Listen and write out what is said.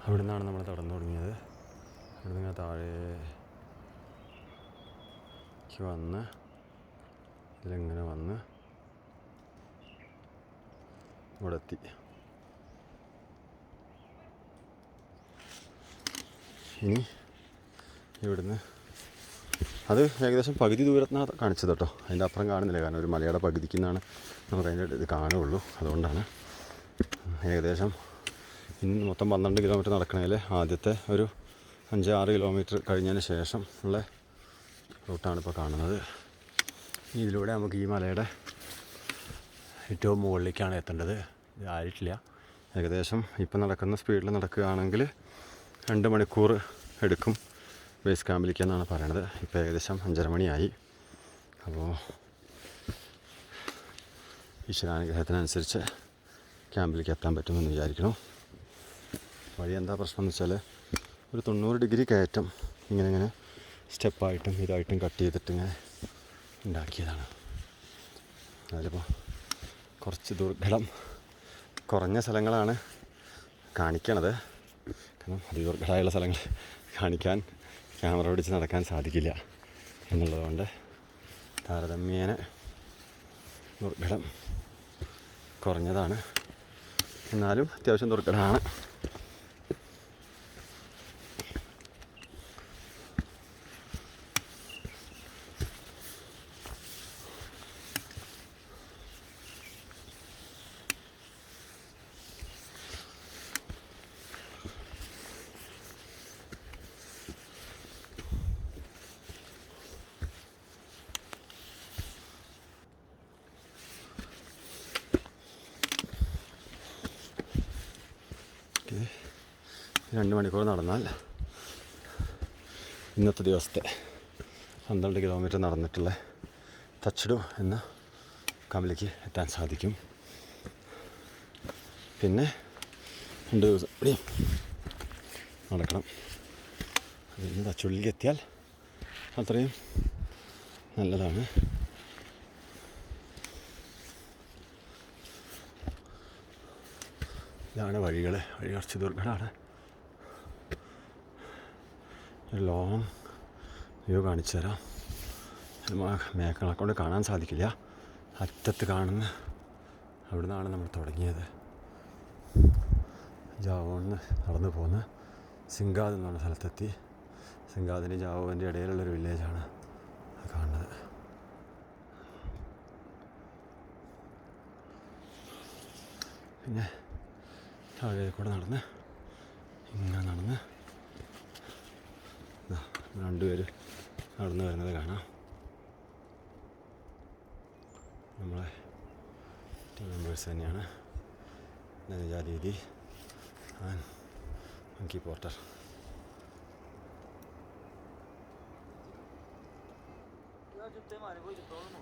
അവിടെ നിന്നാണ് നമ്മൾ നടന്നു തുടങ്ങിയത്. അവിടെ നിന്ന് താഴേക്ക് വന്ന് ഇതിലിങ്ങനെ വന്ന് ഇവിടെ എത്തി. ഇനി ഇവിടുന്ന് അത് ഏകദേശം പകുതി ദൂരത്തിനാണ് കാണിച്ചത് കേട്ടോ. അതിൻ്റെ അപ്പുറം കാണുന്നില്ല, കാരണം ഒരു മലയുടെ പകുതിക്ക് നിന്നാണ് നമുക്ക് അതിൻ്റെ ഇത് കാണുകയുള്ളൂ. അതുകൊണ്ടാണ് ഏകദേശം ഇന്ന് മൊത്തം 12 കിലോമീറ്റർ നടക്കണേൽ ആദ്യത്തെ ഒരു 5-6 കിലോമീറ്റർ കഴിഞ്ഞതിന് ശേഷം ഉള്ള റൂട്ടാണ് ഇപ്പോൾ കാണുന്നത്. ഇതിലൂടെ നമുക്ക് ഈ മലയുടെ ഏറ്റവും മുകളിലേക്കാണ് എത്തേണ്ടത്. ഇത് ആയിട്ടില്ല. ഏകദേശം ഇപ്പം നടക്കുന്ന സ്പീഡിൽ നടക്കുകയാണെങ്കിൽ 2 മണിക്കൂർ എടുക്കും ബേസ് ക്യാമ്പിലേക്ക് എന്നാണ് പറയണത്. ഇപ്പോൾ ഏകദേശം 5:30 മണിയായി. അപ്പോൾ ഈശ്വരാനുഗ്രഹത്തിനനുസരിച്ച് ക്യാമ്പിലേക്ക് എത്താൻ പറ്റുമെന്ന് വിചാരിക്കണം. വഴി എന്താ പ്രശ്നം എന്ന് വെച്ചാൽ ഒരു 90 ഡിഗ്രി കയറ്റം ഇങ്ങനെ സ്റ്റെപ്പായിട്ടും ഇതായിട്ടും കട്ട് ചെയ്തിട്ട് ഇങ്ങനെ ഉണ്ടാക്കിയതാണ്. അതിലിപ്പോൾ കുറച്ച് ദുർഘടം കുറഞ്ഞ സ്ഥലങ്ങളാണ് കാണിക്കണത്. കാരണം അതിദുർഘടമായുള്ള സ്ഥലങ്ങൾ കാണിക്കാൻ ക്യാമറ പിടിച്ച് നടക്കാൻ സാധിക്കില്ല എന്നുള്ളതുകൊണ്ട് താരതമ്യേന ദുർഘടം കുറഞ്ഞതാണ്. എന്നാലും അത്യാവശ്യം ദുർഘടമാണ്. ഓക്കെ, 2 മണിക്കൂർ നടന്നാൽ ഇന്നത്തെ ദിവസത്തെ 12 കിലോമീറ്റർ നടന്നിട്ടുള്ള തച്ചടു എന്ന ക്യാമ്പിലേക്ക് എത്താൻ സാധിക്കും. പിന്നെ 2 ദിവസം ഇവിടെയും നടക്കണം. അതിന് തച്ചുള്ളിലേക്ക് എത്തിയാൽ അത്രയും നല്ലതാണ്. ഇതാണ് വഴി കുറച്ച് ദുർഘടമാണ്. ഒരു ലോങ് വ്യൂ കാണിച്ചു തരാം. മേഘങ്ങളെ കൊണ്ട് കാണാൻ സാധിക്കില്ല. അറ്റത്ത് കാണുന്ന അവിടെ നിന്നാണ് നമ്മൾ തുടങ്ങിയത്. ജാവോന്ന് നടന്നു പോന്ന് സിംഗാദ് എന്ന് പറഞ്ഞ സ്ഥലത്തെത്തി. സിംഗാദിൻ്റെ ജാവോൻ്റെ ഇടയിലുള്ളൊരു വില്ലേജാണ് കാണുന്നത്. പിന്നെ താഴെ കൂടെ നടന്ന് ഇങ്ങനെ നടന്ന് 2 പേര് നടന്നു വരുന്നത് കാണാം. നമ്മളെ ടീം മെമ്പേഴ്സ് തന്നെയാണ്. നജാദീദി and monkey porter. Ya yo te marco y todo, ¿no?